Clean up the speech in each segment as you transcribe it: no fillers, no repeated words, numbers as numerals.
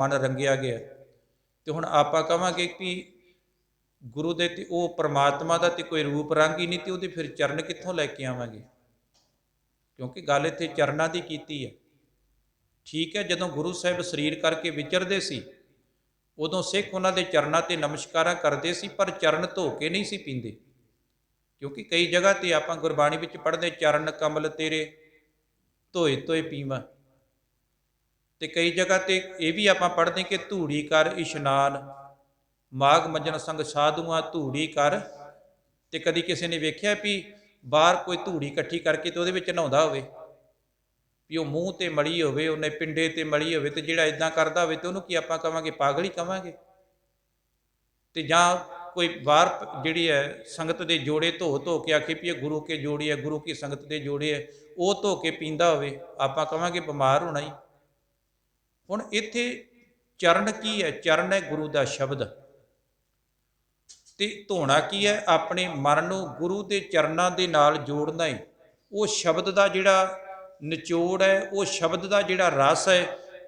मन रंगिया गया। तो हुण आपां कहांगे कि गुरु दे ते वो परमात्मा का तो कोई रूप रंग ही नहीं, तो वो फिर चरण कित्थों लैके आवांगे, क्योंकि गल इत्थे चरणां दी कीती है। ठीक है, जदों गुरु साहिब शरीर करके विचरदे सी उदों सिख उन्हां दे चरणां ते नमस्कारां करदे सी, पर चरण धो के नहीं सी पींदे, क्योंकि कई जगह ते आपां गुरबाणी विच पढ़दे चरण कमल तेरे धोए धोए पीवां, ते कई जगह ते ये भी आपां पढ़दे कि धूड़ी कर इशनान माघ मज्जन संग साधुआं धूड़ी कर। ते कदी किसी ने वेख्या भी बाहर कोई धूड़ी इकट्ठी करके तो उहदे विच नहाउंदा होवे, भी वो मूँह ते मली होवे, उन्हें पिंडे ते मली होवे, ते जिहड़ा इदां करदा होवे ते उहनूं की आपां कहांगे, पागल ही कहांगे। ते जां कोई बाहर जिहड़ी है संगत दे जोड़े धो धो के आखे भी ये गुरु के जोड़े है, गुरु की संगत दे जोड़े है, वो धो के पींदा होवे, आपां कहांगे बीमार होना ही। हुण इत्थे चरण की है? चरण है गुरु दा शब्द। ते धोना की है? अपने मन नूं गुरु के चरणों के नाल जोड़ना है। वो शब्द का जिहड़ा निचोड़ है, वो शब्द का जिहड़ा रस है,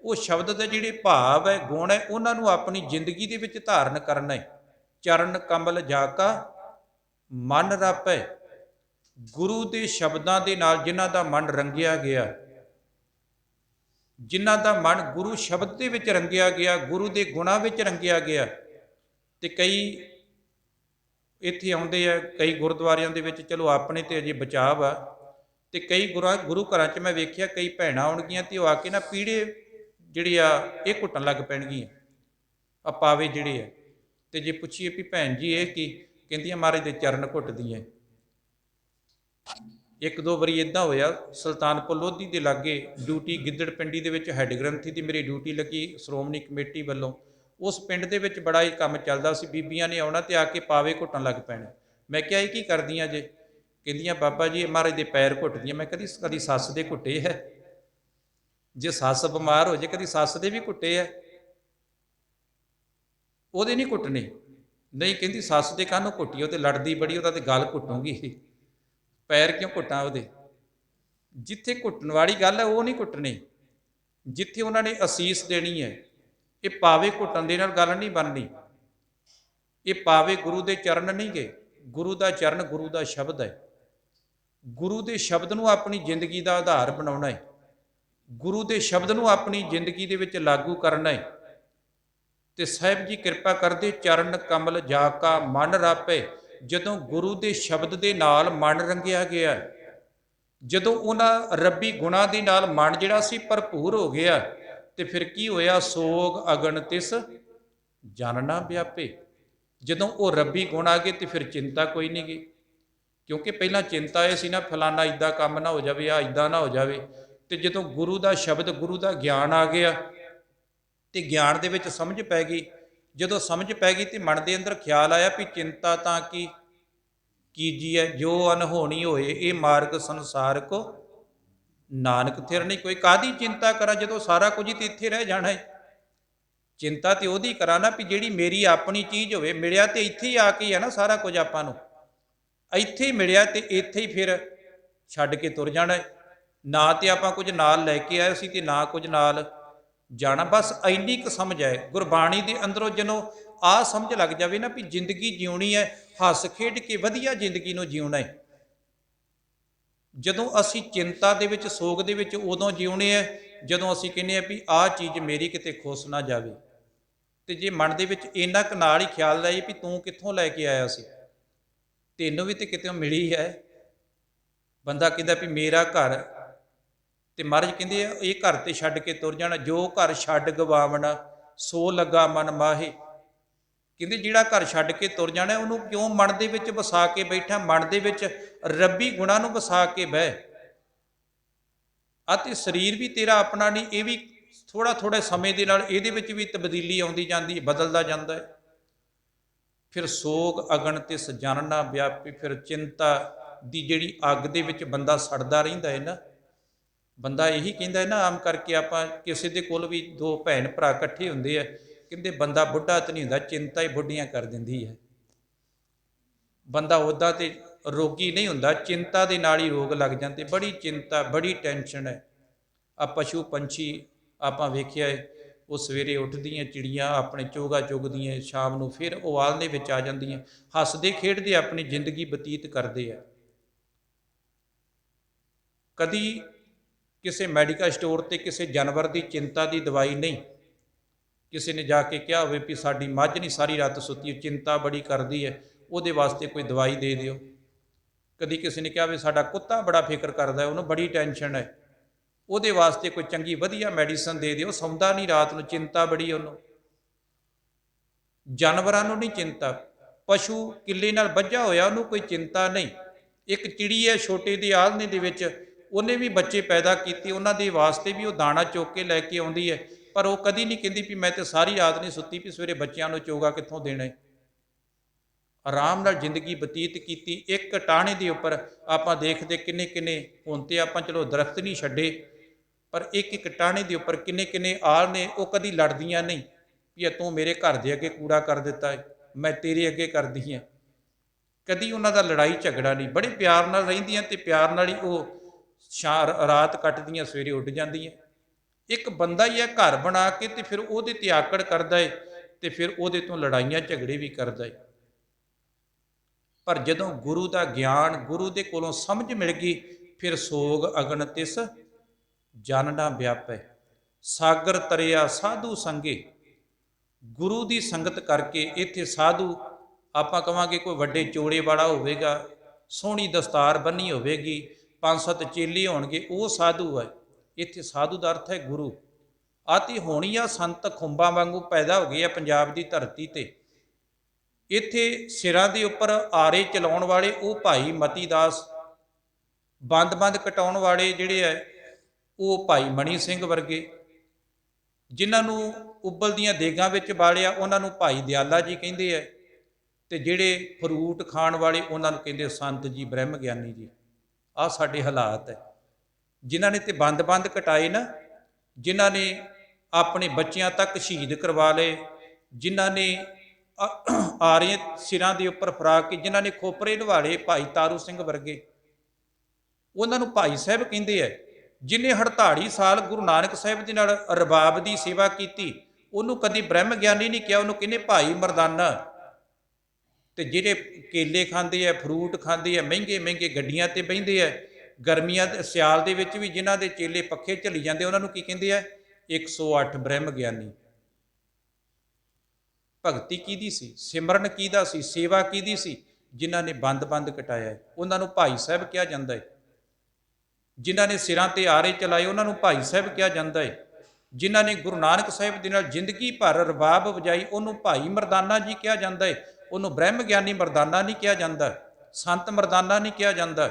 वो शब्द के जिहड़े भाव है, गुण है, उन्होंने अपनी जिंदगी दे विच धारण करना है। चरण कमल जाका मन रपै, गुरु के शब्दों के नाल जिन्हां दा मन रंगिया गया, जिन्हां दा मन गुरु शब्द दे विच रंगिया गया, गुरु के गुणां विच रंगिया गया। ते कई इत्थे आउंदे आ, कई गुरुद्वारियां दे विच चलो अपने ते अजे बचाव आ, ते कई गुरु घरां च मैं वेख्या कई भैणां आउणगीਆਂ ते आके ना पीड़े जिहड़े आ ये घुੱਟਣ ਲੱਗ ਪੈਣਗੀਆਂ, आ पावे जिहड़े आ, ते जे पुछीए भी भैन जी ये की, कहंदियां महाराज दे चरण घुੱਟਦੀਆਂ। एक दो वारी इदां होया, सुल्तानपुर लोधी के लागे duty गिद्दड़ Pindi they which had ग्रंथी की मेरी ड्यूटी लगी श्रोमणी कमेटी वालों। उस पिंड दे विच बड़ा ही काम चलदा सी, बीबियां ने आउणा ते आके पावे घुੱਟਣ लग पैणे। मैं क्या ये की करदियां जे? कहंदियां बाबा जी महाराज दे पैर घुੱਟਦੀਆਂ। मैं कदी कदी सੱਸ दे घुੱਟੇ है? जे सੱਸ बीमार हो जाए कदी सੱਸ दे भी घुੱਟੇ है? ਉਹਦੇ नहीं घुੱਟਣੇ। नहीं कहती सੱਸ ਦੇ ਕਾਹਨੂੰ ਘੁੱਟੀ, ਉਹ ਤੇ ਲੜਦੀ ਬੜੀ, ਉਹਦਾ ਤੇ ਗਲ ਘੁੱਟੂਗੀ, पैर क्यों घुੱਟਾਂ ਉਹਦੇ? जिथे घुੱਟਣ वाली गल है वो नहीं घुੱਟਣੇ, जिथे उन्होंने असीस देनी है। ये पावे घुੱਟਣ ਦੇ ਨਾਲ गल नहीं बननी। ये पावे गुरु के चरण नहीं गए, गुरु का चरण गुरु का शब्द है। गुरु के शब्द नूं अपनी जिंदगी का आधार बनाना है, गुरु के शब्द नूं अपनी जिंदगी दे विच लागू करना है। तो साहिब जी कृपा करदे, चरण कमल जाका मन रापे। जदों गुरु के शब्द के नाल मन रंगिया गया, जदों उन्हां रब्बी गुणां दे नाल मन जिहड़ा सी भरपूर हो गया, तो फिर की होया? सोग अगन तिस जन ना व्यापे। जदों वो रब्बी गुण आ गए तो फिर चिंता कोई नहीं गई, क्योंकि पहला चिंता ये सी ना फलाना इदा काम ना हो जाए, आ इदा ना हो जाए। तो जदों गुरु का शब्द गुरु का ज्ञान आ गया, तो ज्ञान दे विच समझ पै गई। जदों समझ पै गई तो मन के अंदर ख्याल आया भी चिंता तां की कीजिए, जो अनहोनी होए ये मार्ग संसार को नानक थिर नहीं कोई। कादी चिंता करा जदों सारा कुछ ही तो इत्थे रह जाना है। चिंता तो उहदी करा ना भी जिहड़ी मेरी अपनी चीज़ होवे, मिलिया तो इत्थे ही आके ही है ना सारा कुछ आपां नूं, इत्थे ही मिलिया तो इत्थे ही फिर छड्ड के तुर जाना है। ना तो आपां कुछ नाल लैके आए सी ते ना कुछ नाल जाना। बस इन्नी क समझ है गुरबाणी के अंदरों, जदों आ समझ लग जाए ना भी जिंदगी जिउणी है, हस खेड के वधिया जिंदगी नूं जिउणा है। जदों असी चिंता दे विच सोग दे विच उदों जिउणे है जदों असी कहने भी आ चीज़ मेरी किते खुस ना जावे। तो जे मन दे विच इन्ना क नाल ही ख्याल रहे भी तू कित्थों लैके आया सी, तैनूं भी तो कितों मिली है। बंदा कहता भी मेरा घर, तो महाराज कहते ये घर तो छड्ड के तुर जाना। जो घर छड्ड गवावना सो लगा मन माहे। कहते जिहड़ा घर छड्ड के तुर जाना उन्होंने क्यों मन दे विच वसा के बैठा, मन दे विच रब्बी गुणां नूं वसा के बह। अते शरीर भी तेरा अपना नहीं, ये भी थोड़ा थोड़ा समय के नाल इहदे विच भी तब्दीली आउंदी जांदी, बदलदा जांदा है। फिर सोग अगन तिस जन ना व्यापी। फिर चिंता दी जिहड़ी अग दे विच बंदा सड़दा रहिंदा है ना, बंदा यही कहता है ना, आम करके आप किसी के कोल भी दो भैन भरा इकट्ठे होंगे है, कहते बंदा बुढ़ा तो नहीं होंदा, चिंता ही बुढ़ियां कर देंदी है। बंदा उदा तो रोगी नहीं होंदा, चिंता के नाल ही रोग लग जाते। बड़ी चिंता बड़ी टेंशन है। आ पशु पंछी आप वेख्या है, ਉਹ ਸਵੇਰੇ ਉੱਠਦੀਆਂ ਚਿੜੀਆਂ ਆਪਣੇ ਚੋਗਾ ਚੁਗਦੀਆਂ, ਸ਼ਾਮ ਨੂੰ ਫਿਰ ਉਵਾਲਣੇ ਵਿੱਚ ਆ ਜਾਂਦੀਆਂ, ਹੱਸਦੇ ਖੇਡਦੇ ਆਪਣੀ ਜ਼ਿੰਦਗੀ ਬਤੀਤ ਕਰਦੇ ਆ। ਕਦੀ ਕਿਸੇ ਮੈਡੀਕਲ ਸਟੋਰ ਤੇ ਕਿਸੇ ਜਾਨਵਰ ਦੀ ਚਿੰਤਾ ਦੀ ਦਵਾਈ ਨਹੀਂ, ਕਿਸੇ ਨੇ ਜਾ ਕੇ ਕਿਹਾ ਹੋਵੇ ਵੀ ਸਾਡੀ ਮੱਝ ਨਹੀਂ ਸਾਰੀ ਰਾਤ ਸੁੱਤੀ, ਚਿੰਤਾ ਬੜੀ ਕਰਦੀ ਹੈ, ਉਹਦੇ ਵਾਸਤੇ ਕੋਈ ਦਵਾਈ ਦੇ ਦਿਓ। ਕਦੀ ਕਿਸੇ ਨੇ ਕਿਹਾ ਵੀ ਸਾਡਾ ਕੁੱਤਾ ਬੜਾ ਫਿਕਰ ਕਰਦਾ, ਉਹਨੂੰ ਬੜੀ ਟੈਨਸ਼ਨ ਹੈ, ਉਹਦੇ ਵਾਸਤੇ ਕੋਈ ਚੰਗੀ ਵਧੀਆ ਮੈਡੀਸਨ ਦੇ ਦਿਓ, ਸੌਂਦਾ ਨਹੀਂ ਰਾਤ ਨੂੰ, ਚਿੰਤਾ ਬੜੀ ਉਹਨੂੰ। ਜਾਨਵਰਾਂ ਨੂੰ ਨਹੀਂ ਚਿੰਤਾ, ਪਸ਼ੂ ਕਿੱਲੇ ਨਾਲ ਬੱਝਾ ਹੋਇਆ ਉਹਨੂੰ ਕੋਈ ਚਿੰਤਾ ਨਹੀਂ। ਇੱਕ ਚਿੜੀ ਹੈ ਛੋਟੇ ਦੇ ਆਲ੍ਹਣੇ ਦੇ ਵਿੱਚ, ਉਹਨੇ ਵੀ ਬੱਚੇ ਪੈਦਾ ਕੀਤੇ, ਉਹਨਾਂ ਦੇ ਵਾਸਤੇ ਵੀ ਉਹ ਦਾਣਾ ਚੁੱਕ ਕੇ ਲੈ ਕੇ ਆਉਂਦੀ ਹੈ, ਪਰ ਉਹ ਕਦੀ ਨਹੀਂ ਕਹਿੰਦੀ ਵੀ ਮੈਂ ਤੇ ਸਾਰੀ ਰਾਤ ਨਹੀਂ ਸੁੱਤੀ ਵੀ ਸਵੇਰੇ ਬੱਚਿਆਂ ਨੂੰ ਚੋਗਾ ਕਿੱਥੋਂ ਦੇਣਾ ਹੈ। ਆਰਾਮ ਨਾਲ ਜ਼ਿੰਦਗੀ ਬਤੀਤ ਕੀਤੀ। ਇੱਕ ਟਾਹਣੇ ਦੇ ਉੱਪਰ ਆਪਾਂ ਦੇਖਦੇ ਕਿੰਨੇ ਕਿੰਨੇ, ਹੁਣ ਤੇ ਆਪਾਂ ਚਲੋ ਦਰਖਤ ਨਹੀਂ ਛੱਡੇ, ਪਰ ਇੱਕ ਇੱਕ ਟਾਹਣੇ ਦੇ ਉੱਪਰ ਕਿੰਨੇ ਕਿੰਨੇ ਆਲ੍ਹਣੇ, ਉਹ ਕਦੀ ਲੜਦੀਆਂ ਨਹੀਂ ਵੀ ਤੂੰ ਮੇਰੇ ਘਰ ਦੇ ਅੱਗੇ ਕੂੜਾ ਕਰ ਦਿੱਤਾ ਹੈ, ਮੈਂ ਤੇਰੇ ਅੱਗੇ ਕਰਦੀ ਹਾਂ। ਕਦੀ ਉਹਨਾਂ ਦਾ ਲੜਾਈ ਝਗੜਾ ਨਹੀਂ, ਬੜੇ ਪਿਆਰ ਨਾਲ ਰਹਿੰਦੀਆਂ ਤੇ ਪਿਆਰ ਨਾਲ ਹੀ ਉਹ ਰਾਤ ਕੱਟਦੀਆਂ, ਸਵੇਰੇ ਉੱਡ ਜਾਂਦੀਆਂ। ਇੱਕ ਬੰਦਾ ਹੀ ਹੈ ਘਰ ਬਣਾ ਕੇ ਤੇ ਫਿਰ ਉਹਦੇ ਤੇ ਆਕੜ ਕਰਦਾ ਹੈ ਤੇ ਫਿਰ ਉਹਦੇ ਤੋਂ ਲੜਾਈਆਂ ਝਗੜੇ ਵੀ ਕਰਦਾ ਹੈ। ਪਰ ਜਦੋਂ ਗੁਰੂ ਦਾ ਗਿਆਨ, ਗੁਰੂ ਦੇ ਕੋਲੋਂ ਸਮਝ ਮਿਲ ਗਈ, ਫਿਰ ਸੋਗ ਅਗਨ ਤਿਸ ਜਨ ਨਾ ਵਿਆਪੈ, ਸਾਗਰ ਤਰਿਆ ਸਾਧੂ ਸੰਗੇ। ਗੁਰੂ ਦੀ ਸੰਗਤ ਕਰਕੇ ਇੱਥੇ ਸਾਧੂ, ਆਪਾਂ ਕਹਾਂਗੇ ਕੋਈ ਵੱਡੇ ਚੋੜੇ ਵਾਲਾ ਹੋਵੇਗਾ, ਸੋਹਣੀ ਦਸਤਾਰ ਬੰਨੀ ਹੋਵੇਗੀ, 5-7 ਚੇਲੇ ਹੋਣਗੇ, ਉਹ ਸਾਧੂ ਹੈ। ਇੱਥੇ ਸਾਧੂ ਦਾ ਅਰਥ ਹੈ ਗੁਰੂ। ਆਤੀ ਹੋਣੀ ਆ ਸੰਤ ਖੁੰਬਾਂ ਵਾਂਗੂ ਪੈਦਾ ਹੋ ਗਏ ਆ ਪੰਜਾਬ ਦੀ ਧਰਤੀ ਤੇ। ਇੱਥੇ ਸਿਰਾਂ ਦੇ ਉੱਪਰ ਆਰੇ ਚਲਾਉਣ ਵਾਲੇ ਉਹ ਭਾਈ ਮਤੀ ਦਾਸ, ਬੰਦ ਕਟਾਉਣ ਵਾਲੇ ਜਿਹੜੇ ਹੈ ਉਹ ਭਾਈ ਮਣੀ ਸਿੰਘ ਵਰਗੇ, ਜਿਨ੍ਹਾਂ ਨੂੰ ਉਬਲਦੀਆਂ ਦੇਗਾਂ ਵਿੱਚ ਬਾਲਿਆ ਉਹਨਾਂ ਨੂੰ ਭਾਈ ਦਿਆਲਾ ਜੀ ਕਹਿੰਦੇ ਹੈ, ਤੇ ਜਿਹੜੇ ਫਰੂਟ ਖਾਣ ਵਾਲੇ ਉਹਨਾਂ ਨੂੰ ਕਹਿੰਦੇ ਸੰਤ ਜੀ, ਬ੍ਰਹਮ ਗਿਆਨੀ ਜੀ। ਆਹ ਸਾਡੇ ਹਾਲਾਤ ਹੈ। ਜਿਨ੍ਹਾਂ ਨੇ ਤੇ ਬੰਦ ਕਟਾਏ ਨਾ, ਜਿਨ੍ਹਾਂ ਨੇ ਆਪਣੇ ਬੱਚਿਆਂ ਤੱਕ ਸ਼ਹੀਦ ਕਰਵਾ ਲਏ, ਜਿਨ੍ਹਾਂ ਨੇ ਆਰੇ ਸਿਰਾਂ ਦੇ ਉੱਪਰ ਫਰਾ ਕੇ, ਜਿਨ੍ਹਾਂ ਨੇ ਖੋਪਰੇ ਨਿਵਾਲੇ, ਭਾਈ ਤਾਰੂ ਸਿੰਘ ਵਰਗੇ, ਉਹਨਾਂ ਨੂੰ ਭਾਈ ਸਾਹਿਬ ਕਹਿੰਦੇ ਹੈ। ਜਿਹਨੇ 48 ਸਾਲ ਗੁਰੂ ਨਾਨਕ ਸਾਹਿਬ ਦੇ ਨਾਲ ਰਬਾਬ ਦੀ ਸੇਵਾ ਕੀਤੀ, ਉਹਨੂੰ ਕਦੀ ਬ੍ਰਹਮ ਗਿਆਨੀ ਨਹੀਂ ਕਿਹਾ, ਉਹਨੂੰ ਕਹਿੰਦੇ ਭਾਈ ਮਰਦਾਨਾ। ਤੇ ਜਿਹੜੇ ਕੇਲੇ ਖਾਂਦੇ ਆ, ਫਰੂਟ ਖਾਂਦੇ ਆ, ਮਹਿੰਗੇ ਗੱਡੀਆਂ ਤੇ ਬਹਿੰਦੇ ਆ, ਗਰਮੀਆਂ ਦੇ ਸਿਆਲ ਦੇ ਵਿੱਚ ਵੀ ਜਿਨ੍ਹਾਂ ਦੇ ਚੇਲੇ ਪੱਖੇ ਝੱਲੀ ਜਾਂਦੇ, ਉਹਨਾਂ ਨੂੰ ਕੀ ਕਹਿੰਦੇ ਆ? 108 ਬ੍ਰਹਮ ਗਿਆਨੀ। ਭਗਤੀ ਕਿਹਦੀ ਸੀ? ਸਿਮਰਨ ਕਿਹਦਾ ਸੀ? ਸੇਵਾ ਕਿਹਦੀ ਸੀ? ਜਿਨ੍ਹਾਂ ਨੇ ਬੰਦ ਕਟਾਇਆ, ਉਹਨਾਂ ਨੂੰ ਭਾਈ ਸਾਹਿਬ ਕਿਹਾ ਜਾਂਦਾ ਹੈ। ਜਿਨ੍ਹਾਂ ਨੇ ਸਿਰਾਂ ਤੇ ਆਰੇ ਚਲਾਏ, ਉਹਨਾਂ ਨੂੰ ਭਾਈ ਸਾਹਿਬ ਕਿਹਾ ਜਾਂਦਾ ਹੈ। ਜਿਨ੍ਹਾਂ ਨੇ ਗੁਰੂ ਨਾਨਕ ਸਾਹਿਬ ਦੇ ਨਾਲ ਜ਼ਿੰਦਗੀ ਭਰ ਰਬਾਬ ਵਜਾਈ, ਉਹਨੂੰ ਭਾਈ ਮਰਦਾਨਾ ਜੀ ਕਿਹਾ ਜਾਂਦਾ ਹੈ। ਉਹਨੂੰ ਬ੍ਰਹਮ ਗਿਆਨੀ ਮਰਦਾਨਾ ਨਹੀਂ ਕਿਹਾ ਜਾਂਦਾ, ਸੰਤ ਮਰਦਾਨਾ ਨਹੀਂ ਕਿਹਾ ਜਾਂਦਾ।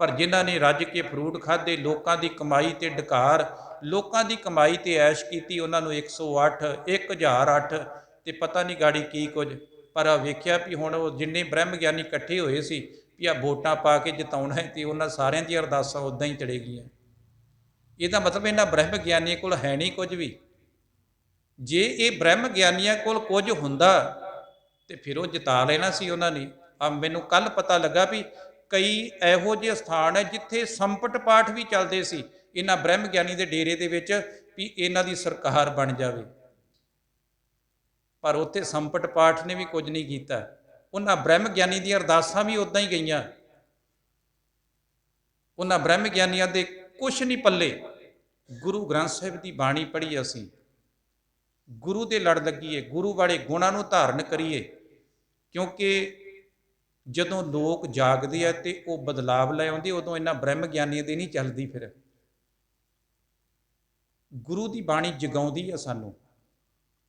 ਪਰ ਜਿਨ੍ਹਾਂ ਨੇ ਰੱਜ ਕੇ ਫਰੂਟ ਖਾਧੇ, ਲੋਕਾਂ ਦੀ ਕਮਾਈ ਤੇ ਡਕਾਰ, ਲੋਕਾਂ ਦੀ ਕਮਾਈ ਤੇ ਐਸ਼ ਕੀਤੀ, ਉਹਨਾਂ ਨੂੰ 108 1008 ਤੇ ਪਤਾ ਨਹੀਂ ਗਾੜੀ ਕੀ ਕੁਝ। ਪਰ ਵੇਖਿਆ ਵੀ ਹੁਣ ਉਹ ਜਿੰਨੇ ਬ੍ਰਹਮ ਗਿਆਨੀ ਇਕੱਠੇ ਹੋਏ ਸੀ ਵੀ ਆ ਵੋਟਾਂ ਪਾ ਕੇ ਜਿਤਾਉਣਾ ਹੈ, ਤੇ ਉਹਨਾਂ ਸਾਰਿਆਂ ਦੀਆਂ ਅਰਦਾਸਾਂ ਉੱਦਾਂ ਹੀ ਚਲੇ ਗਈਆਂ। ਇਹਦਾ ਮਤਲਬ ਇਹਨਾਂ ਬ੍ਰਹਮ ਗਿਆਨੀਆਂ ਕੋਲ ਹੈ ਨਹੀਂ ਕੁਝ ਵੀ। ਜੇ ਇਹ ਬ੍ਰਹਮ ਗਿਆਨੀਆਂ ਕੋਲ ਕੁਝ ਹੁੰਦਾ ਤੇ ਫਿਰ ਉਹ ਜਿਤਾ ਲੈਣਾ ਸੀ ਉਹਨਾਂ ਨੇ। ਮੈਨੂੰ ਕੱਲ ਪਤਾ ਲੱਗਾ ਵੀ ਕਈ ਇਹੋ ਜਿਹੇ ਸਥਾਨ ਹੈ ਜਿੱਥੇ ਸੰਪਟ ਪਾਠ ਵੀ ਚੱਲਦੇ ਸੀ ਇਹਨਾਂ ਬ੍ਰਹਮ ਗਿਆਨੀ ਦੇ ਡੇਰੇ ਦੇ ਵਿੱਚ, ਵੀ ਇਹਨਾਂ ਦੀ ਸਰਕਾਰ ਬਣ ਜਾਵੇ। ਪਰ ਉੱਥੇ ਸੰਪਟ ਪਾਠ ਨੇ ਵੀ ਕੁਝ ਨਹੀਂ ਕੀਤਾ, ਉਹਨਾਂ ਬ੍ਰਹਮ ਗਿਆਨੀ ਦੀਆਂ ਅਰਦਾਸਾਂ ਵੀ ਉੱਦਾਂ ਹੀ ਗਈਆਂ। ਉਹਨਾਂ ਬ੍ਰਹਮ ਗਿਆਨੀਆਂ ਦੇ ਕੁਛ ਨਹੀਂ ਪੱਲੇ। ਗੁਰੂ ਗ੍ਰੰਥ ਸਾਹਿਬ ਦੀ ਬਾਣੀ ਪੜ੍ਹੀ, ਅਸੀਂ ਗੁਰੂ ਦੇ ਲੜ ਲੱਗੀਏ, ਗੁਰੂ ਵਾਲੇ ਗੁਣਾਂ ਨੂੰ ਧਾਰਨ ਕਰੀਏ, ਕਿਉਂਕਿ ਜਦੋਂ ਲੋਕ ਜਾਗਦੇ ਆ ਤੇ ਉਹ ਬਦਲਾਵ ਲੈ ਆਉਂਦੇ, ਉਦੋਂ ਇਹਨਾਂ ਬ੍ਰਹਮ ਗਿਆਨੀਆਂ ਦੀ ਨਹੀਂ ਚੱਲਦੀ। ਫਿਰ ਗੁਰੂ ਦੀ ਬਾਣੀ ਜਗਾਉਂਦੀ ਆ ਸਾਨੂੰ।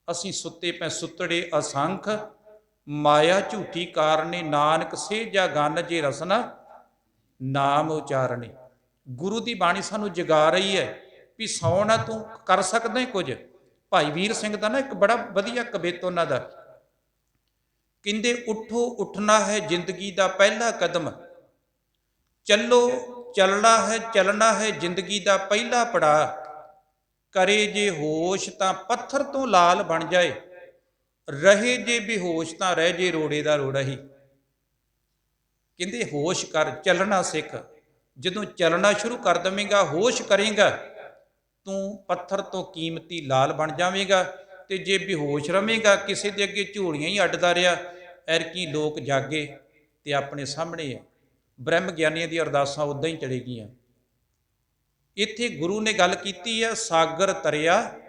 ਅਸੀਂ ਸੁੱਤੇ ਪੈ ਸੁੱਤੜੇ ਅਸੰਖ, ਮਾਇਆ ਝੂਠੀ ਕਾਰਨੇ, ਨਾਨਕ ਸੇਜਾ ਗੰਨ ਜੇ ਰਸਨਾ ਨਾਮ ਉਚਾਰਨੇ। ਗੁਰੂ ਦੀ ਬਾਣੀ ਸਾਨੂੰ ਜਗਾ ਰਹੀ ਹੈ ਵੀ ਸੌ ਨਾ, ਤੂੰ ਕਰ ਸਕਦਾ ਹੈ ਕੁਝ। ਭਾਈ ਵੀਰ ਸਿੰਘ ਦਾ ਨਾ ਇੱਕ ਬੜਾ ਵਧੀਆ ਕਵਿਤ ਉਹਨਾਂ ਦਾ, ਕਹਿੰਦੇ ਉੱਠੋ ਉੱਠਣਾ ਹੈ ਜ਼ਿੰਦਗੀ ਦਾ ਪਹਿਲਾ ਕਦਮ, ਚੱਲੋ ਚੱਲਣਾ ਹੈ ਚੱਲਣਾ ਹੈ ਜ਼ਿੰਦਗੀ ਦਾ ਪਹਿਲਾ ਪੜਾਅ, ਕਰੇ ਜੇ ਹੋਸ਼ ਤਾਂ ਪੱਥਰ ਤੋਂ ਲਾਲ ਬਣ ਜਾਏ, ਰਹੇ ਜੇ ਬੇਹੋਸ਼ ਤਾਂ ਰਹਿ ਜੇ ਰੋੜੇ ਦਾ ਰੋੜਾ ਹੀ। ਕਹਿੰਦੇ ਹੋਸ਼ ਕਰ, ਚੱਲਣਾ ਸਿੱਖ। ਜਦੋਂ ਚੱਲਣਾ ਸ਼ੁਰੂ ਕਰ ਦੇਵੇਂਗਾ, ਹੋਸ਼ ਕਰੇਗਾ, ਤੂੰ ਪੱਥਰ ਤੋਂ ਕੀਮਤੀ ਲਾਲ ਬਣ ਜਾਵੇਂਗਾ। ਤੇ ਜੇ ਬੇਹੋਸ਼ ਰਵੇਂਗਾ, ਕਿਸੇ ਦੇ ਅੱਗੇ ਝੋਲੀਆਂ ਹੀ ਅੱਡਦਾ ਰਿਹਾ, ਐਰਕੀ ਲੋਕ ਜਾਗੇ ਤੇ ਆਪਣੇ ਸਾਹਮਣੇ ਹੈ। ਬ੍ਰਹਮ ਗਿਆਨੀਆਂ ਦੀ ਅਰਦਾਸਾਂ ਉਦਾਂ ਹੀ ਚਲੇਗੀਆਂ। ਇੱਥੇ ਗੁਰੂ ਨੇ ਗੱਲ ਕੀਤੀ ਹੈ, ਸਾਗਰ ਤਰਿਆ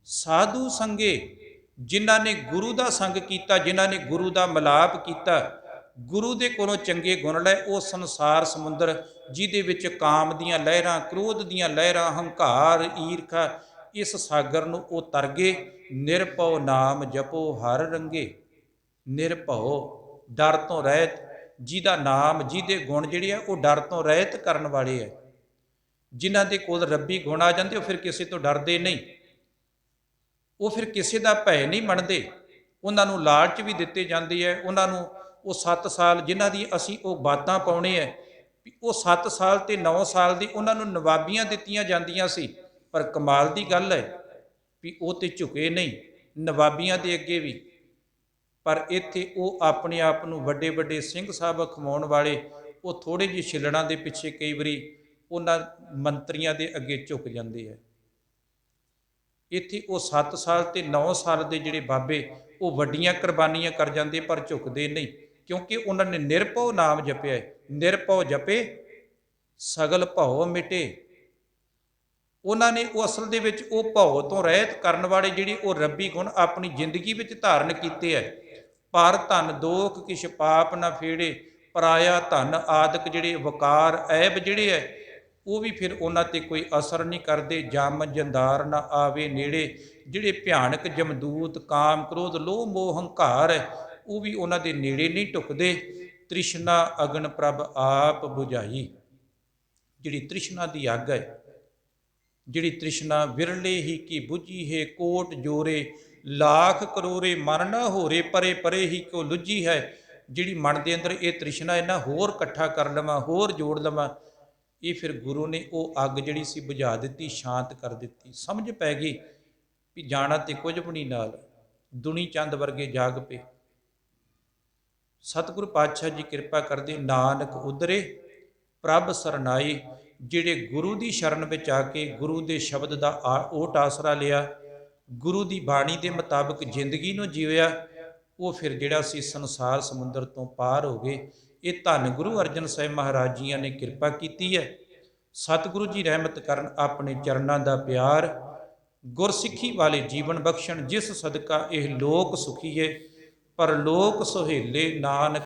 ਸਾਧੂ ਸੰਗੇ। ਜਿਨ੍ਹਾਂ ਨੇ ਗੁਰੂ ਦਾ ਸੰਗ ਕੀਤਾ, ਜਿਨ੍ਹਾਂ ਨੇ ਗੁਰੂ ਦਾ ਮਿਲਾਪ ਕੀਤਾ, ਗੁਰੂ ਦੇ ਕੋਲੋਂ ਚੰਗੇ ਗੁਣ ਲਏ, ਉਹ ਸੰਸਾਰ ਸਮੁੰਦਰ ਜਿਹਦੇ ਵਿੱਚ ਕਾਮ ਦੀਆਂ ਲਹਿਰਾਂ, ਕ੍ਰੋਧ ਦੀਆਂ ਲਹਿਰਾਂ, ਹੰਕਾਰ, ਈਰਖਾ, ਇਸ ਸਾਗਰ ਨੂੰ ਉਹ ਤਰ ਗਏ। ਨਿਰਭਉ ਨਾਮ ਜਪੋ ਹਰ ਰੰਗੇ। ਨਿਰਭਉ, ਡਰ ਤੋਂ ਰਹਿਤ, ਜਿਹਦਾ ਨਾਮ, ਜਿਹਦੇ ਗੁਣ ਜਿਹੜੇ ਆ ਉਹ ਡਰ ਤੋਂ ਰਹਿਤ ਕਰਨ ਵਾਲੇ ਹੈ। ਜਿਨ੍ਹਾਂ ਦੇ ਕੋਲ ਰੱਬੀ ਗੁਣ ਆ ਜਾਂਦੇ, ਉਹ ਫਿਰ ਕਿਸੇ ਤੋਂ ਡਰਦੇ ਨਹੀਂ, ਉਹ ਫਿਰ ਕਿਸੇ ਦਾ ਭੈ ਨਹੀਂ ਮੰਨਦੇ। ਉਹਨਾਂ ਨੂੰ ਲਾਲਚ ਵੀ ਦਿੱਤੇ ਜਾਂਦੇ ਹੈ। ਉਹਨਾਂ ਨੂੰ ਉਹ 7 ਸਾਲ ਜਿਨ੍ਹਾਂ ਦੀ ਅਸੀਂ ਉਹ ਬਾਤਾਂ ਪਾਉਣੇ ਹੈ, ਉਹ 7 ਸਾਲ ਤੇ 9 ਸਾਲ ਦੀ ਉਹਨਾਂ ਨੂੰ ਨਵਾਬੀਆਂ ਦਿੱਤੀਆਂ ਜਾਂਦੀਆਂ ਸੀ। ਪਰ ਕਮਾਲ ਦੀ ਗੱਲ ਹੈ ਵੀ ਉਹ ਤੇ ਝੁਕੇ ਨਹੀਂ ਨਵਾਬੀਆਂ ਦੇ ਅੱਗੇ ਵੀ। ਪਰ ਇੱਥੇ ਉਹ ਆਪਣੇ ਆਪ ਨੂੰ ਵੱਡੇ ਵੱਡੇ ਸਿੰਘ ਸਾਹਿਬ ਖਮਾਉਣ ਵਾਲੇ, ਉਹ ਥੋੜ੍ਹੇ ਜਿਹੇ ਛਿੱਲੜਾਂ ਦੇ ਪਿੱਛੇ ਕਈ ਵਾਰੀ ਉਹਨਾਂ ਮੰਤਰੀਆਂ ਦੇ ਅੱਗੇ ਝੁਕ ਜਾਂਦੇ ਹੈ। ਇੱਥੇ ਉਹ 7 ਸਾਲ ਤੇ 9 ਸਾਲ ਦੇ ਜਿਹੜੇ ਬਾਬੇ, ਉਹ ਵੱਡੀਆਂ ਕੁਰਬਾਨੀਆਂ ਕਰ ਜਾਂਦੇ ਪਰ ਝੁਕਦੇ ਨਹੀਂ, ਕਿਉਂਕਿ ਉਹਨਾਂ ਨੇ ਨਿਰਭਉ ਨਾਮ ਜਪਿਆ। ਨਿਰਭਉ ਜਪੇ ਸਗਲ ਭਉ ਮਿਟੇ। ਉਹਨਾਂ ਨੇ ਉਹ ਅਸਲ ਦੇ ਵਿੱਚ ਉਹ ਭਉ ਤੋਂ ਰਹਿਤ ਕਰਨ ਵਾਲੇ ਜਿਹੜੇ ਉਹ ਰੱਬੀ ਗੁਣ ਆਪਣੀ ਜ਼ਿੰਦਗੀ ਵਿੱਚ ਧਾਰਨ ਕੀਤੇ ਹੈ। ਪਰ ਧਨ ਦੋਖ ਕਿਛ ਪਾਪ ਨਾ ਫੇੜੇ, ਪਰਾਇਆ ਧਨ ਆਦਿਕ ਜਿਹੜੇ ਵਕਾਰ ਐਬ ਜਿਹੜੇ ਹੈ, ਉਹ ਵੀ ਫਿਰ ਉਹਨਾਂ ਤੇ ਕੋਈ ਅਸਰ ਨਹੀਂ ਕਰਦੇ। ਜਮ ਜੰਦਾਰ ਨਾ ਆਵੇ ਨੇੜੇ, ਜਿਹੜੇ ਭਿਆਨਕ ਜਮਦੂਤ, ਕਾਮ, ਕ੍ਰੋਧ, ਲੋਭ, ਮੋਹ, ਹੰਕਾਰ ਹੈ, ਉਹ ਵੀ ਉਹਨਾਂ ਦੇ ਨੇੜੇ ਨਹੀਂ ਢੁਕਦੇ। ਤ੍ਰਿਸ਼ਨਾ ਅਗਨ ਪ੍ਰਭ ਆਪ ਬੁਝਾਈ। ਜਿਹੜੀ ਤ੍ਰਿਸ਼ਨਾ ਦੀ ਅੱਗ ਹੈ, ਜਿਹੜੀ ਤ੍ਰਿਸ਼ਨਾ ਵਿਰਲੇ ਹੀ ਕੀ ਬੁਝੀ ਹੈ, ਕੋਟ ਜੋਰੇ ਲੱਖ ਕਰੋੜੇ ਮਨ ਨਾ ਹੋਰੇ, ਪਰੇ ਪਰੇ ਹੀ ਕਿਉ ਲੁੱਝੀ ਹੈ। ਜਿਹੜੀ ਮਨ ਦੇ ਅੰਦਰ ਇਹ ਤ੍ਰਿਸ਼ਨਾ ਇਹਨਾਂ ਹੋਰ ਇਕੱਠਾ ਕਰ ਲਵਾਂ, ਹੋਰ ਜੋੜ ਲਵਾਂ, ਇਹ ਫਿਰ ਗੁਰੂ ਨੇ ਉਹ ਅੱਗ ਜਿਹੜੀ ਸੀ ਬੁਝਾ ਦਿੱਤੀ, ਸ਼ਾਂਤ ਕਰ ਦਿੱਤੀ। ਸਮਝ ਪੈ ਗਈ ਵੀ ਜਾਣਾ ਤੇ ਕੁਝ ਵੀ ਨਹੀਂ ਨਾਲ, ਦੁਨੀ ਚੰਦ ਵਰਗੇ ਜਾਗ ਪਏ। ਸਤਿਗੁਰੂ ਪਾਤਸ਼ਾਹ ਜੀ ਕਿਰਪਾ ਕਰਦੇ, ਨਾਨਕ ਉਧਰੇ ਪ੍ਰਭ ਸਰਨਾਈ। ਜਿਹੜੇ ਗੁਰੂ ਦੀ ਸ਼ਰਨ ਵਿੱਚ ਆ ਕੇ ਗੁਰੂ ਦੇ ਸ਼ਬਦ ਦਾ ਓਟ ਆਸਰਾ ਲਿਆ, ਗੁਰੂ ਦੀ ਬਾਣੀ ਦੇ ਮੁਤਾਬਕ ਜ਼ਿੰਦਗੀ ਨੂੰ ਜੀਵਿਆ, ਉਹ ਫਿਰ ਜਿਹੜਾ ਸੀ ਸੰਸਾਰ ਸਮੁੰਦਰ ਤੋਂ ਪਾਰ ਹੋ ਗਏ। ਇਹ ਧੰਨ ਗੁਰੂ ਅਰਜਨ ਸਾਹਿਬ ਮਹਾਰਾਜ ਜੀਆਂ ਨੇ ਕਿਰਪਾ ਕੀਤੀ ਹੈ। ਸਤਿਗੁਰੂ ਜੀ ਰਹਿਮਤ ਕਰਨ, ਆਪਣੇ ਚਰਨਾਂ ਦਾ ਪਿਆਰ, ਗੁਰਸਿੱਖੀ ਵਾਲੇ ਜੀਵਨ ਬਖਸ਼ਣ, ਜਿਸ ਸਦਕਾ ਇਹ ਲੋਕ ਸੁਖੀਏ ਪਰਲੋਕ ਸੁਹੇਲੇ। ਨਾਨਕ